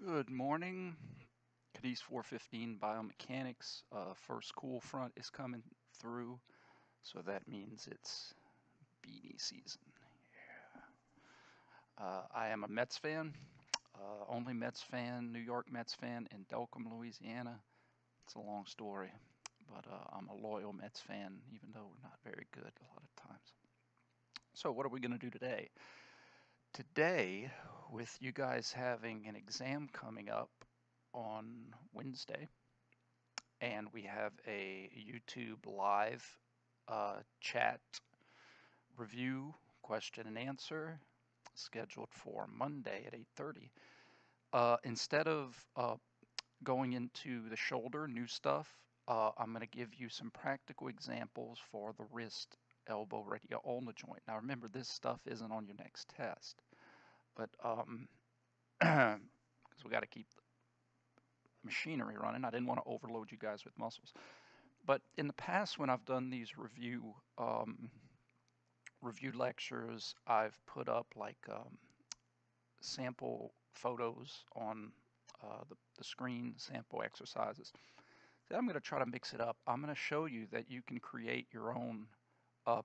Good morning. KNES 415 biomechanics. First cool front is coming through, so that means it's beanie season. I am a Mets fan, only Mets fan, New York Mets fan in Delcombe, Louisiana. It's a long story, but I'm a loyal Mets fan, even though we're not very good a lot of times. So what are we going to do today? Today, with you guys having an exam coming up on Wednesday, and we have a YouTube live chat review question and answer scheduled for Monday at 8:30. Instead of going into the shoulder, new stuff, I'm going to give you some practical examples for the wrist, elbow, Radio-Ulna joint. Now remember, this stuff isn't on your next test, but because we got to keep machinery running. I didn't want to overload you guys with muscles. But in the past, when I've done these review lectures, I've put up like sample photos on the screen, sample exercises. So I'm going to try to mix it up. I'm going to show you that you can create your own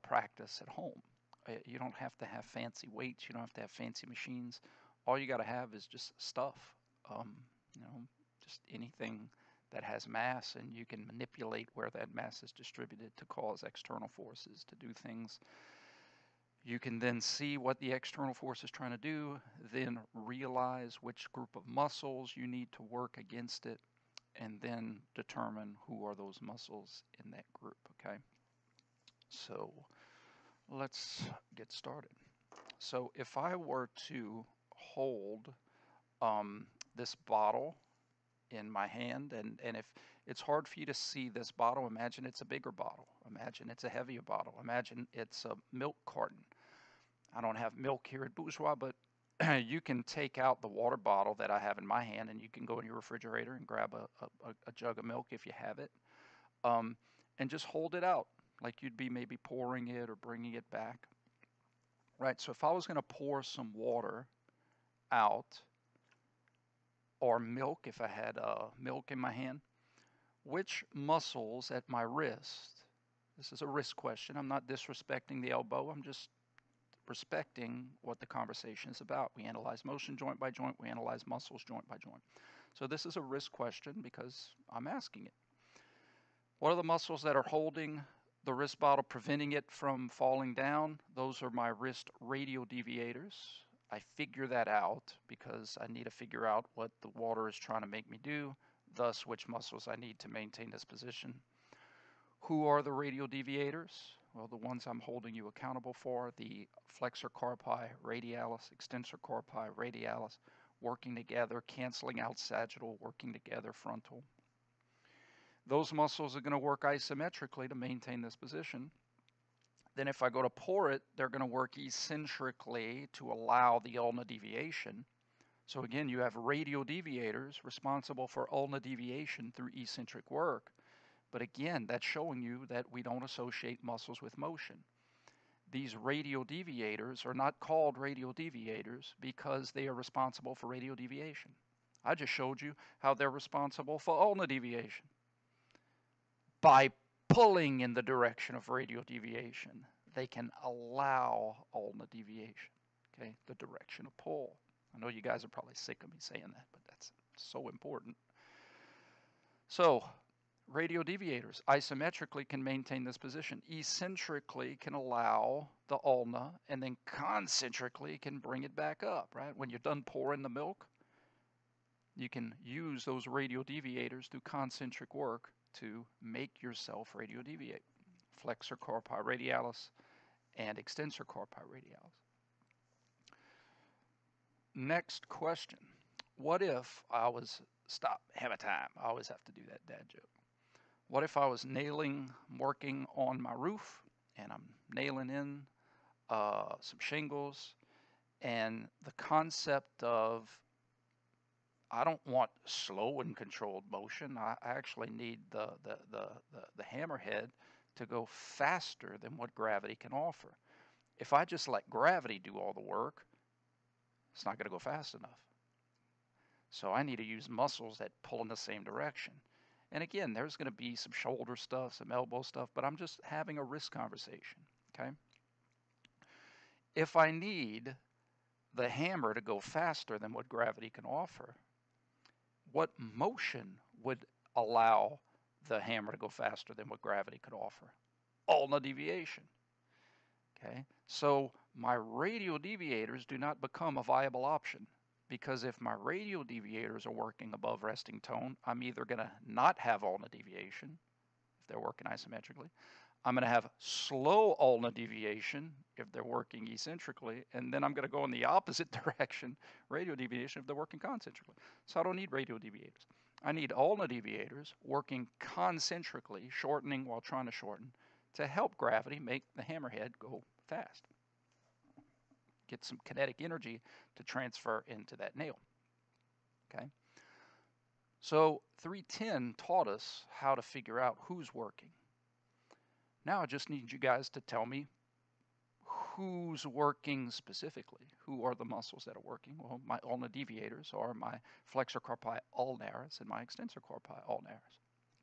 practice at home. You don't have to have fancy weights. You don't have to have fancy machines. All you got to have is just stuff. You know, just anything that has mass, and you can manipulate where that mass is distributed to cause external forces to do things. You can then see what the external force is trying to do, then realize which group of muscles you need to work against it, and then determine who are those muscles in that group, okay? So let's get started. So if I were to hold this bottle in my hand, and if it's hard for you to see this bottle, imagine it's a bigger bottle. Imagine it's a heavier bottle. Imagine it's a milk carton. I don't have milk here at Bourgeois, but you can take out the water bottle that I have in my hand, and you can go in your refrigerator and grab a jug of milk if you have it, and just hold it out like you'd be maybe pouring it or bringing it back. Right, so if I was going to pour some water out, or milk, if I had milk in my hand, which muscles at my wrist, this is a wrist question, I'm not disrespecting the elbow, I'm just respecting what the conversation is about. We analyze motion joint by joint, we analyze muscles joint by joint. So this is a wrist question because I'm asking it. What are the muscles that are holding the wrist bottle, preventing it from falling down? Those are my wrist radial deviators. I figure that out because I need to figure out what the water is trying to make me do, thus which muscles I need to maintain this position. Who are the radial deviators? Well, the ones I'm holding you accountable for, the flexor carpi radialis, extensor carpi radialis, working together, canceling out sagittal, working together frontal. Those muscles are going to work isometrically to maintain this position. Then if I go to pour it, they're going to work eccentrically to allow the ulna deviation. So again, you have radial deviators responsible for ulna deviation through eccentric work. But again, that's showing you that we don't associate muscles with motion. These radial deviators are not called radial deviators because they are responsible for radial deviation. I just showed you how they're responsible for ulna deviation. By pulling in the direction of radial deviation, they can allow ulna deviation, okay, the direction of pull. I know you guys are probably sick of me saying that, but that's so important. So, radial deviators isometrically can maintain this position, eccentrically can allow the ulna, and then concentrically can bring it back up, right? When you're done pouring the milk, you can use those radial deviators through concentric work to make yourself radial deviate. Flexor carpi radialis and extensor carpi radialis. Next question. What if I was, stop, have a time. I always have to do that dad joke. What if I was working on my roof, and I'm nailing in some shingles, and the concept of I don't want slow and controlled motion. I actually need the hammerhead to go faster than what gravity can offer. If I just let gravity do all the work, it's not going to go fast enough. So I need to use muscles that pull in the same direction. And again, there's going to be some shoulder stuff, some elbow stuff, but I'm just having a wrist conversation, okay? If I need the hammer to go faster than what gravity can offer, what motion would allow the hammer to go faster than what gravity could offer? Ulna deviation. Okay, so my radial deviators do not become a viable option, because if my radial deviators are working above resting tone, I'm either going to not have ulna deviation if they're working isometrically. I'm going to have slow ulna deviation if they're working eccentrically, and then I'm going to go in the opposite direction, radial deviation, if they're working concentrically. So I don't need radial deviators. I need ulna deviators working concentrically, shortening while trying to shorten, to help gravity make the hammerhead go fast. Get some kinetic energy to transfer into that nail. Okay. So 310 taught us how to figure out who's working. Now I just need you guys to tell me who's working specifically. Who are the muscles that are working? Well, my ulna deviators are my flexor carpi ulnaris and my extensor carpi ulnaris.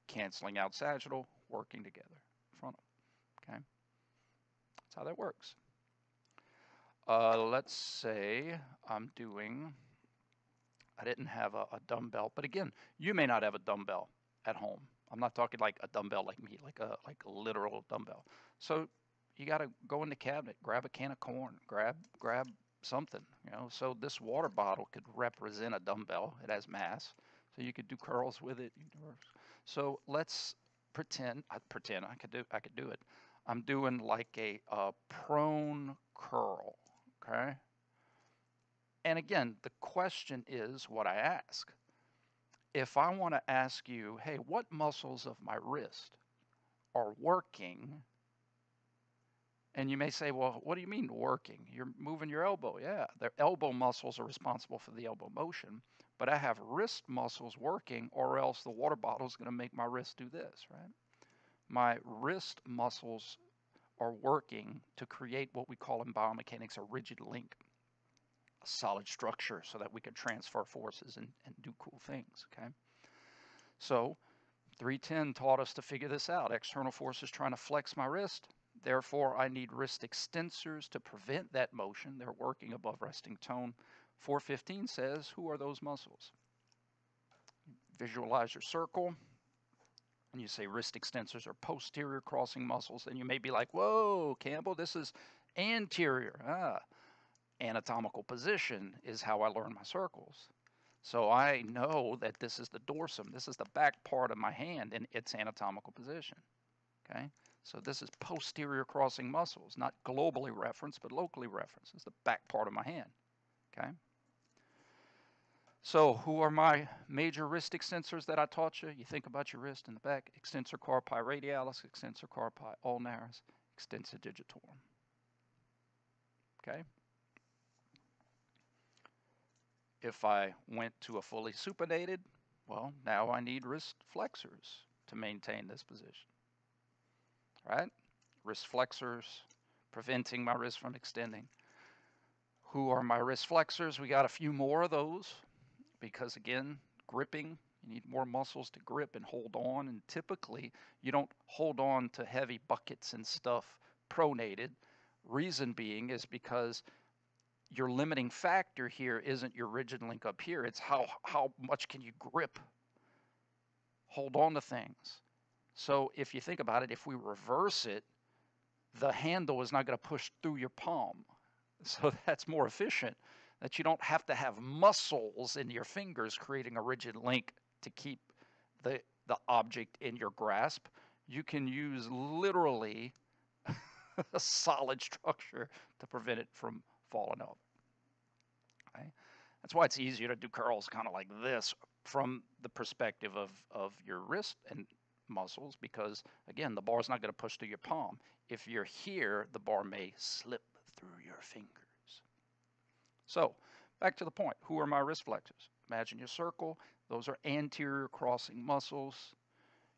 Canceling out sagittal, working together. Frontal. Okay. That's how that works. Let's say I'm doing, I didn't have a dumbbell, but again, you may not have a dumbbell at home. I'm not talking like a dumbbell like me, like a literal dumbbell. So you got to go in the cabinet, grab a can of corn, grab something, you know. So this water bottle could represent a dumbbell. It has mass, so you could do curls with it. So let's pretend I could do it. I'm doing like a prone curl, okay? And again, the question is what I ask. If I want to ask you, hey, what muscles of my wrist are working? And you may say, well, what do you mean working? You're moving your elbow. Yeah, their elbow muscles are responsible for the elbow motion, but I have wrist muscles working, or else the water bottle is going to make my wrist do this, right? My wrist muscles are working to create what we call in biomechanics a rigid link, a solid structure, so that we can transfer forces and do cool things, okay? So 310 taught us to figure this out. External forces trying to flex my wrist. Therefore, I need wrist extensors to prevent that motion. They're working above resting tone. 415 says, who are those muscles? Visualize your circle, and you say wrist extensors are posterior crossing muscles, and you may be like, whoa, Campbell, this is anterior. Anatomical position is how I learn my circles. So I know that this is the dorsum. This is the back part of my hand in its anatomical position. Okay? So this is posterior crossing muscles, not globally referenced, but locally referenced. It's the back part of my hand. Okay? So who are my major wrist extensors that I taught you? You think about your wrist in the back. Extensor carpi radialis, extensor carpi ulnaris, extensor digitorum. Okay? If I went to a fully supinated, well, now I need wrist flexors to maintain this position. Right? Wrist flexors, preventing my wrist from extending. Who are my wrist flexors? We got a few more of those because, again, gripping, you need more muscles to grip and hold on. And typically, you don't hold on to heavy buckets and stuff pronated. Reason being is because your limiting factor here isn't your rigid link up here. It's how much can you grip, hold on to things. So if you think about it, if we reverse it, the handle is not going to push through your palm. So that's more efficient, that you don't have to have muscles in your fingers creating a rigid link to keep the object in your grasp. You can use literally a solid structure to prevent it from falling over. Okay? That's why it's easier to do curls kind of like this from the perspective of your wrist and muscles, because again, the bar is not going to push through your palm. If you're here, the bar may slip through your fingers. So back to the point, who are my wrist flexors? Imagine your circle. Those are anterior crossing muscles.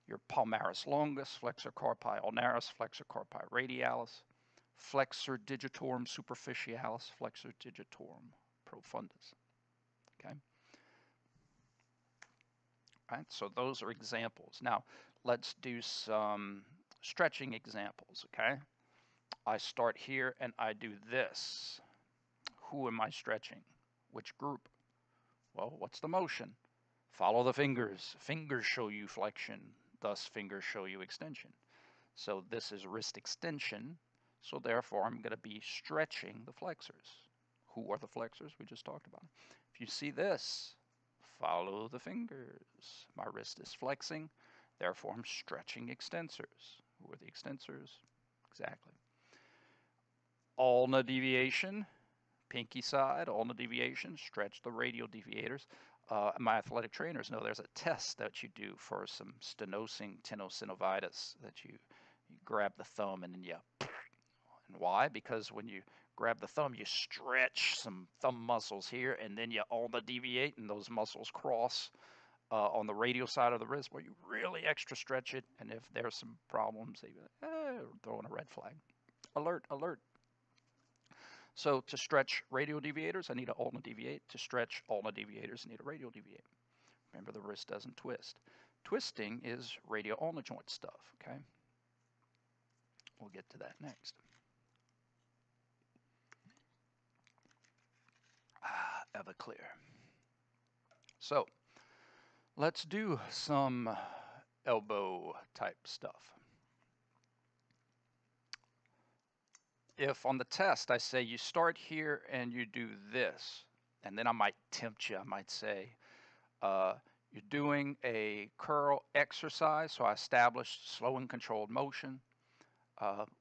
Your palmaris longus, flexor carpi ulnaris, flexor carpi radialis, flexor digitorum superficialis, flexor digitorum profundus. Okay. Right? So those are examples. Now, let's do some stretching examples, okay? I start here and I do this. Who am I stretching? Which group? Well, what's the motion? Follow the fingers. Fingers show you flexion, thus fingers show you extension. So this is wrist extension, so therefore I'm going to be stretching the flexors. Who are the flexors? We just talked about. If you see this, follow the fingers. My wrist is flexing, therefore I'm stretching extensors. Who are the extensors? Exactly. Ulna deviation, pinky side, ulna deviation, stretch the radial deviators. My athletic trainers know there's a test that you do for some stenosing tenosynovitis that you grab the thumb and then you, and why? Because when you grab the thumb, you stretch some thumb muscles here and then you ulna deviate and those muscles cross on the radial side of the wrist where you really extra stretch it. And if there's some problems, they throwing a red flag. Alert, alert. So to stretch radial deviators, I need an ulna deviate. To stretch ulna deviators, I need a radial deviate. Remember, the wrist doesn't twist. Twisting is radio-ulnar joint stuff, okay? We'll get to that next. Everclear. So let's do some elbow type stuff. If on the test I say you start here and you do this, and then I might tempt you, I might say, you're doing a curl exercise, so I established slow and controlled motion.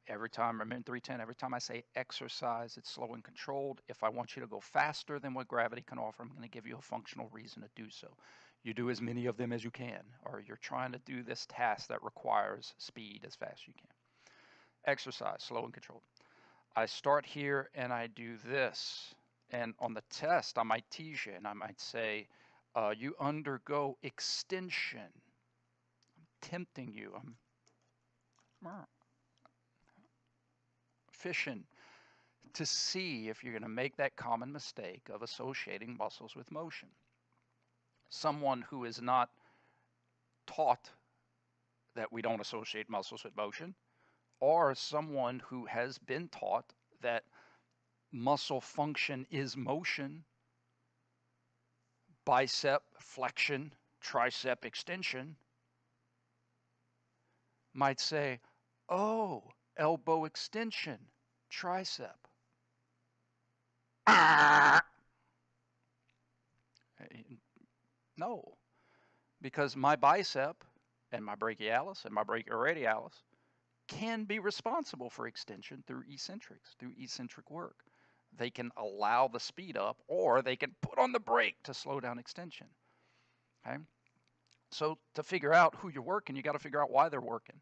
Every time, remember 310, every time I say exercise, it's slow and controlled. If I want you to go faster than what gravity can offer, I'm going to give you a functional reason to do so. You do as many of them as you can, or you're trying to do this task that requires speed as fast as you can. Exercise, slow and controlled. I start here and I do this. And on the test, I might tease you and I might say, you undergo extension. I'm tempting you. I'm fishing to see if you're going to make that common mistake of associating muscles with motion. Someone who is not taught that we don't associate muscles with motion, or someone who has been taught that muscle function is motion, bicep flexion, tricep extension, might say, oh, elbow extension, tricep. No, because my bicep and my brachialis and my brachioradialis can be responsible for extension through eccentrics, through eccentric work. They can allow the speed up, or they can put on the brake to slow down extension. Okay? So to figure out who you're working, you got to figure out why they're working.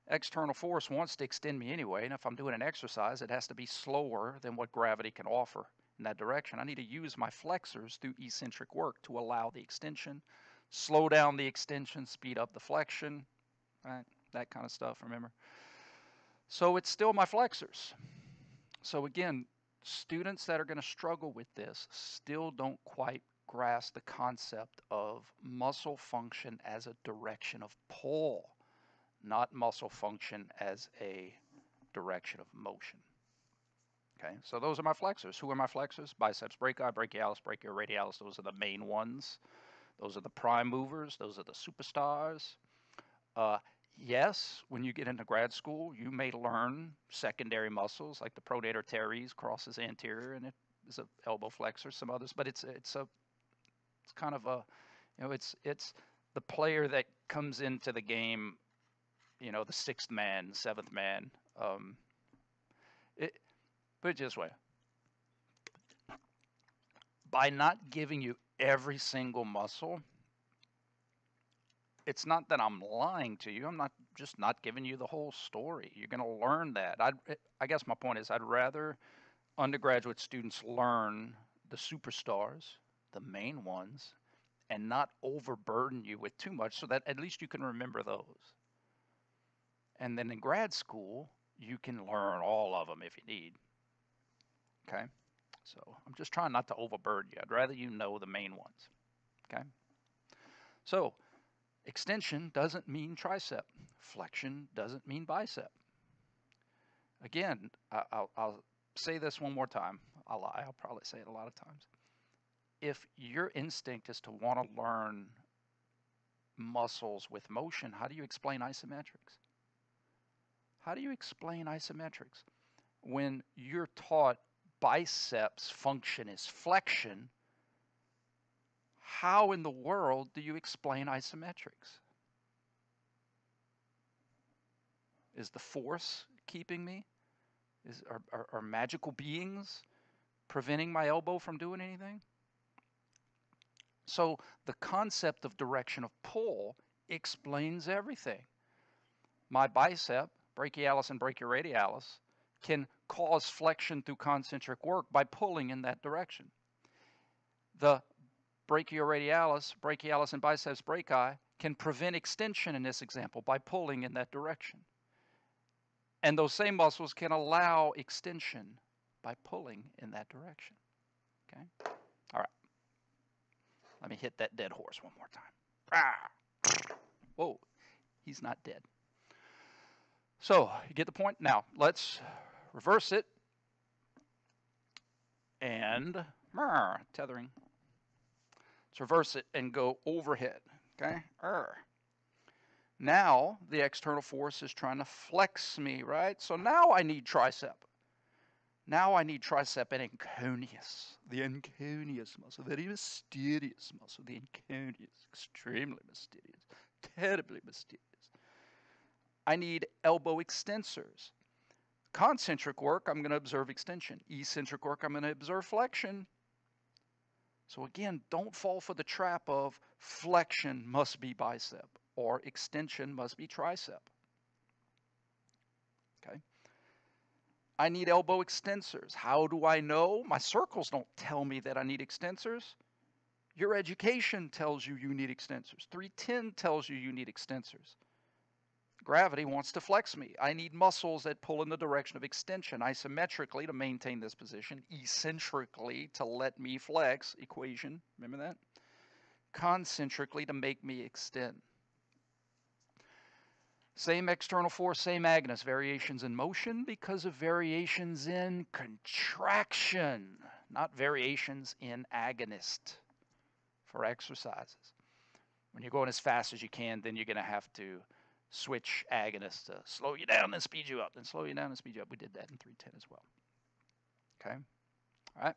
External force wants to extend me anyway, and if I'm doing an exercise, it has to be slower than what gravity can offer in that direction. I need to use my flexors through eccentric work to allow the extension, slow down the extension, speed up the flexion, right? That kind of stuff, remember? So it's still my flexors. So again, students that are going to struggle with this still don't quite grasp the concept of muscle function as a direction of pull, not muscle function as a direction of motion. Okay, so those are my flexors. Who are my flexors? Biceps brachii, brachialis, brachioradialis. Those are the main ones. Those are the prime movers. Those are the superstars. Yes, when you get into grad school, you may learn secondary muscles like the pronator teres crosses anterior, and it is an elbow flexor. Some others, but it's kind of a, it's the player that comes into the game, the sixth man, seventh man. Put it this way: by not giving you every single muscle, it's not that I'm lying to you. I'm not just not giving you the whole story. You're going to learn that. I guess my point is I'd rather undergraduate students learn the superstars, the main ones, and not overburden you with too much so that at least you can remember those. And then in grad school, you can learn all of them if you need. Okay? So I'm just trying not to overburden you. I'd rather you know the main ones. Okay? So Extension doesn't mean tricep. Flexion doesn't mean bicep. Again, I'll say this one more time. I'll lie. I'll probably say it a lot of times. If your instinct is to want to learn muscles with motion, how do you explain isometrics? How do you explain isometrics? When you're taught biceps function is flexion, how in the world do you explain isometrics? Is the force keeping me? Are magical beings preventing my elbow from doing anything? So the concept of direction of pull explains everything. My bicep, brachialis and brachioradialis, can cause flexion through concentric work by pulling in that direction. The brachioradialis, brachialis and biceps brachii can prevent extension in this example by pulling in that direction. And those same muscles can allow extension by pulling in that direction. Okay? All right. Let me hit that dead horse one more time. Ah! Whoa, he's not dead. So, you get the point? Now, let's reverse it. And, tethering. Let's reverse it and go overhead. Okay? Now, the external force is trying to flex me, right? So now I need tricep. Now I need tricep and anconeus, the anconeus muscle, very mysterious muscle, the anconeus, extremely mysterious, terribly mysterious. I need elbow extensors. Concentric work, I'm going to observe extension. Eccentric work, I'm going to observe flexion. So again, don't fall for the trap of flexion must be bicep or extension must be tricep. Okay. I need elbow extensors. How do I know? My circles don't tell me that I need extensors. Your education tells you you need extensors. 310 tells you you need extensors. Gravity wants to flex me. I need muscles that pull in the direction of extension, isometrically to maintain this position, eccentrically to let me flex, equation, remember that? Concentrically to make me extend. Same external force, same agonist, variations in motion because of variations in contraction, not variations in agonist for exercises. When you're going as fast as you can, then you're going to have to switch agonists to slow you down and speed you up, then slow you down and speed you up. We did that in 310 as well. Okay? All right.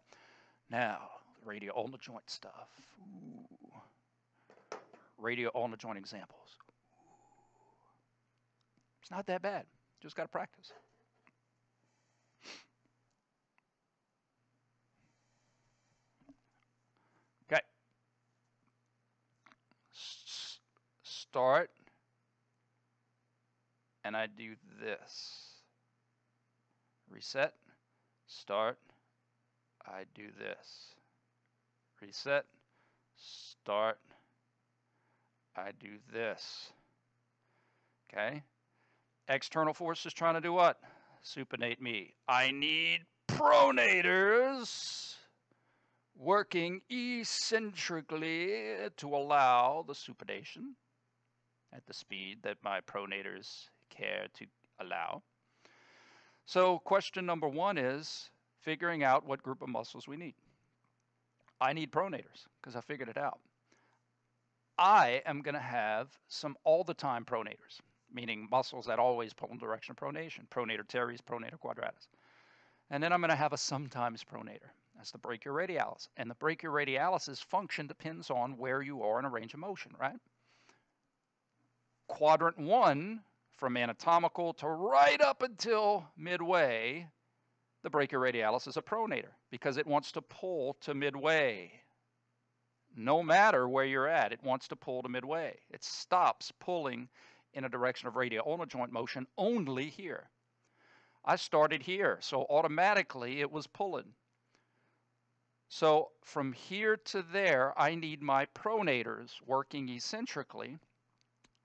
Now, radio-ulna joint stuff. Ooh. Radio-ulna joint examples. It's not that bad. Just got to practice. Okay. Start. And I do this. Reset. Start. I do this. Reset. Start. I do this. Okay. External force is trying to do what? Supinate me. I need pronators working eccentrically to allow the supination at the speed that my pronators care to allow. So question number one is figuring out what group of muscles we need. I need pronators because I figured it out. I am going to have some all-the-time pronators, meaning muscles that always pull in the direction of pronation, pronator teres, pronator quadratus. And then I'm going to have a sometimes pronator. That's the brachioradialis. And the brachioradialis's function depends on where you are in a range of motion, right? Quadrant 1, from anatomical to right up until midway, the brachioradialis is a pronator because it wants to pull to midway. No matter where you're at, it wants to pull to midway. It stops pulling in a direction of radio-ulna joint motion only here. I started here, so automatically it was pulling. So from here to there, I need my pronators working eccentrically.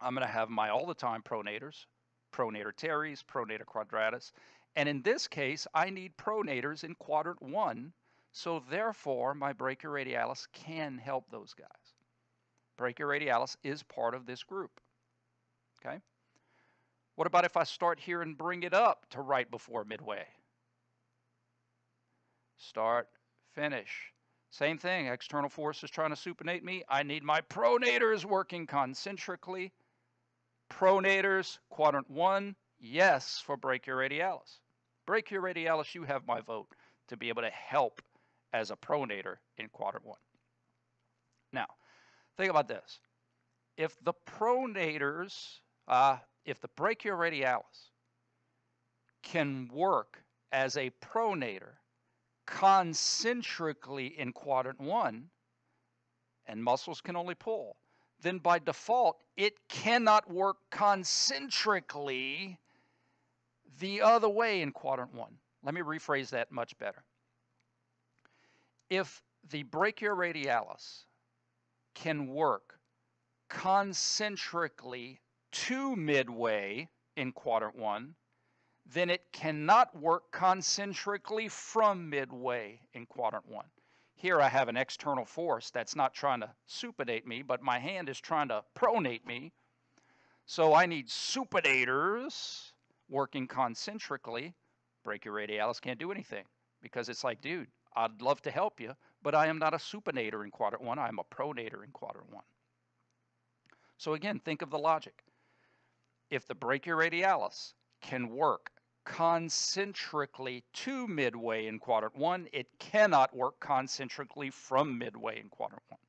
I'm going to have my all-the-time pronators, pronator teres, pronator quadratus. And in this case, I need pronators in quadrant 1, so therefore my brachioradialis can help those guys. brachioradialis is part of this group. Okay? What about if I start here and bring it up to right before midway? Start, finish. Same thing, external force is trying to supinate me. I need my pronators working concentrically. Pronators, quadrant 1, yes for brachioradialis. Brachioradialis, you have my vote to be able to help as a pronator in quadrant 1. Now, think about this. If the pronators, if the brachioradialis can work as a pronator concentrically in quadrant 1, and muscles can only pull, then by default, it cannot work concentrically the other way in quadrant 1. Let me rephrase that much better. If the brachioradialis can work concentrically to midway in quadrant 1, then it cannot work concentrically from midway in quadrant 1. Here I have an external force that's not trying to supinate me, but my hand is trying to pronate me. So I need supinators working concentrically. Brachioradialis can't do anything because it's like, dude, I'd love to help you, but I am not a supinator in quadrant 1. I am a pronator in quadrant 1. So again, think of the logic. If the brachioradialis can work concentrically to midway in quadrant 1, it cannot work concentrically from midway in quadrant 1.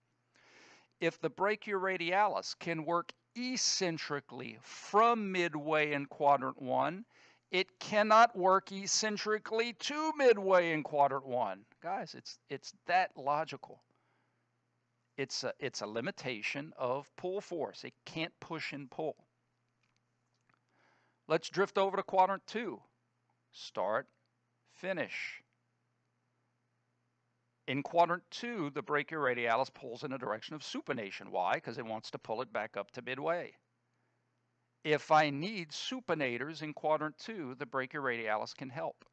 If the brachioradialis can work eccentrically from midway in quadrant 1, it cannot work eccentrically to midway in quadrant 1. Guys, it's that logical. It's a limitation of pull force. It can't push and pull. Let's drift over to quadrant 2. Start, finish. In quadrant 2, the brachioradialis pulls in the direction of supination. Why? Because it wants to pull it back up to midway. If I need supinators in quadrant 2, the brachioradialis can help.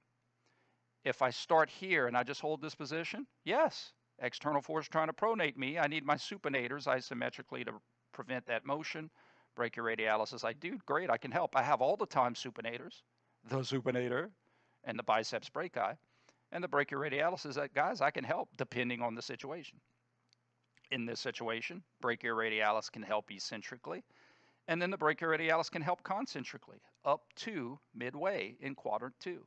If I start here and I just hold this position, yes, external force trying to pronate me. I need my supinators isometrically to prevent that motion. Brachioradialis is like, dude, great, I can help. I have all the time supinators, the supinator, and the biceps brachii. And the brachioradialis is like, guys, I can help depending on the situation. In this situation, brachioradialis can help eccentrically, and then the brachioradialis can help concentrically up to midway in quadrant 2.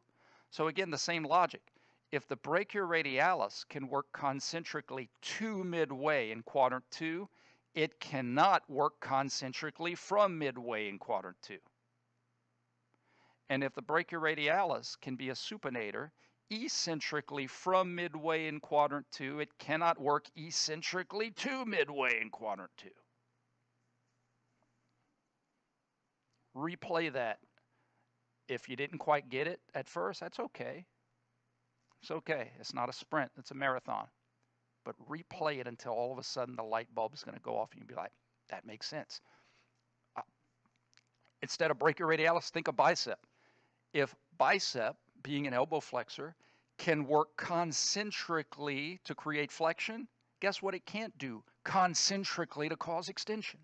So again, the same logic. If the brachioradialis can work concentrically to midway in quadrant 2, it cannot work concentrically from midway in quadrant 2. And if the brachioradialis can be a supinator eccentrically from midway in quadrant 2, it cannot work eccentrically to midway in quadrant 2. Replay that. If you didn't quite get it at first, that's okay. It's okay. It's not a sprint. It's a marathon. But replay it until all of a sudden the light bulb is going to go off and you'll be like, that makes sense. Instead of brachioradialis, think of bicep. If bicep, being an elbow flexor, can work concentrically to create flexion, guess what it can't do? Concentrically to cause extension.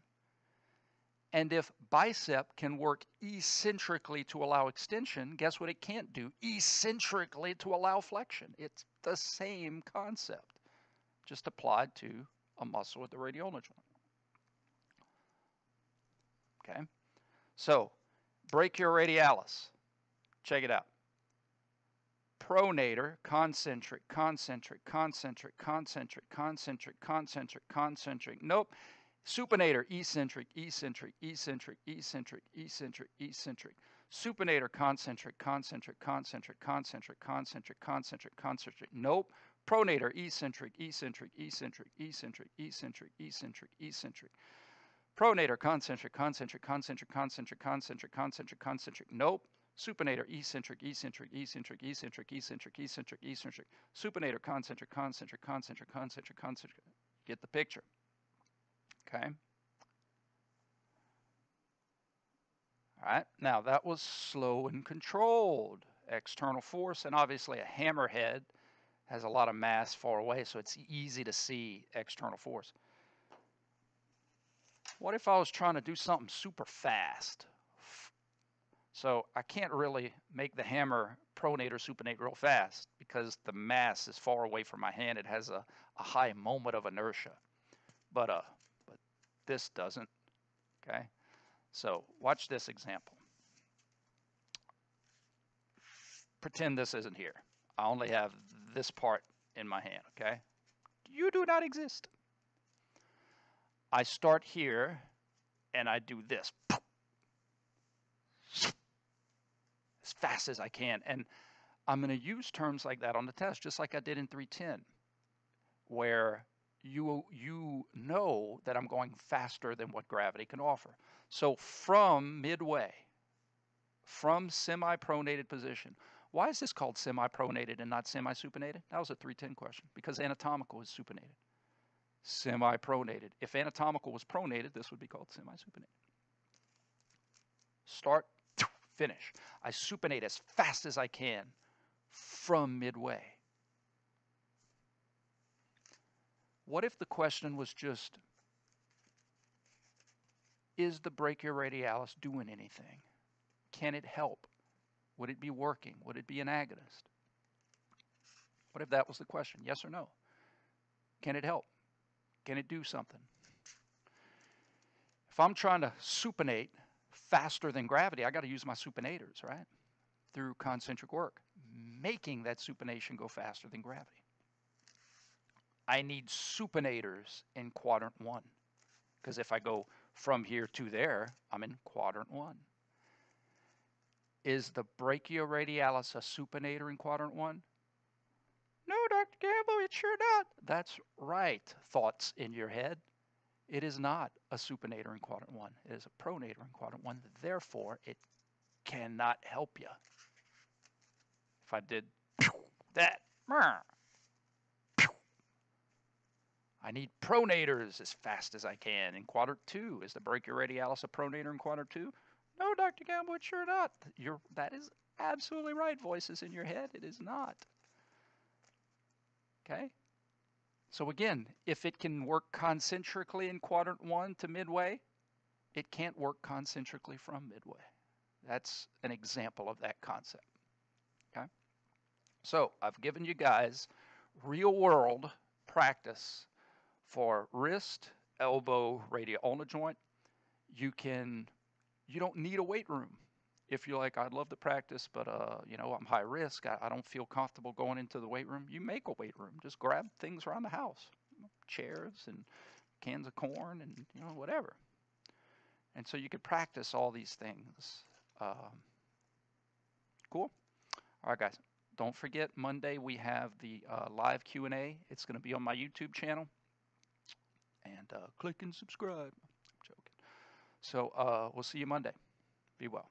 And if bicep can work eccentrically to allow extension, guess what it can't do? Eccentrically to allow flexion. It's the same concept, just applied to a muscle at the Radio-Ulna joint. Okay, so brachioradialis, check it out. Pronator, concentric, concentric, concentric, concentric, concentric, concentric, concentric. Nope. Supinator, eccentric, eccentric, eccentric, eccentric, eccentric, eccentric. Supinator, concentric, concentric, concentric, concentric, concentric, concentric, concentric. Nope. Pronator, eccentric, eccentric, eccentric, eccentric, eccentric, eccentric, eccentric. Pronator, concentric, concentric, concentric, concentric, concentric, concentric, concentric. Nope. Supinator, eccentric, eccentric, eccentric, eccentric, eccentric, eccentric, eccentric. Supinator, concentric, concentric, concentric, concentric, concentric. Get the picture. Okay. All right. Now that was slow and controlled. External force, and obviously a hammerhead has a lot of mass far away, so it's easy to see external force. What if I was trying to do something super fast? So I can't really make the hammer pronate or supinate real fast because the mass is far away from my hand. It has a high moment of inertia, but this doesn't. Okay, so watch this example. Pretend this isn't here. I only have this part in my hand. Okay, you do not exist. I start here and I do this as fast as I can, and I'm going to use terms like that on the test, just like I did in 310, where you know that I'm going faster than what gravity can offer. So from midway, from semi-pronated position, why is this called semi-pronated and not semi-supinated? That was a 310 question, because anatomical is supinated. Semi-pronated. If anatomical was pronated, this would be called semi-supinated. Start, finish. I supinate as fast as I can from midway. What if the question was just, is the brachioradialis doing anything? Can it help? Would it be working? Would it be an agonist? What if that was the question? Yes or no? Can it help? Can it do something? If I'm trying to supinate faster than gravity, I got to use my supinators, right? Through concentric work, making that supination go faster than gravity. I need supinators in quadrant 1, because if I go from here to there, I'm in quadrant 1. Is the brachioradialis a supinator in quadrant 1? No, Dr. Gamble, it's sure not. That's right, thoughts in your head. It is not a supinator in quadrant 1. It is a pronator in quadrant 1. Therefore, it cannot help you. If I did that, I need pronators as fast as I can in quadrant 2. Is the brachioradialis a pronator in quadrant 2? No, Dr. Gamble, it's sure not. That is absolutely right, voices in your head. It is not. Okay? So again, if it can work concentrically in quadrant 1 to midway, it can't work concentrically from midway. That's an example of that concept. Okay? So I've given you guys real-world practice for wrist, elbow, radio-ulna joint. You don't need a weight room. If you're like, I'd love to practice, but I'm high risk. I don't feel comfortable going into the weight room. You make a weight room. Just grab things around the house, chairs and cans of corn and whatever. And so you could practice all these things. Cool. All right, guys. Don't forget, Monday we have the live Q&A. It's going to be on my YouTube channel. And click and subscribe. I'm joking. So we'll see you Monday. Be well.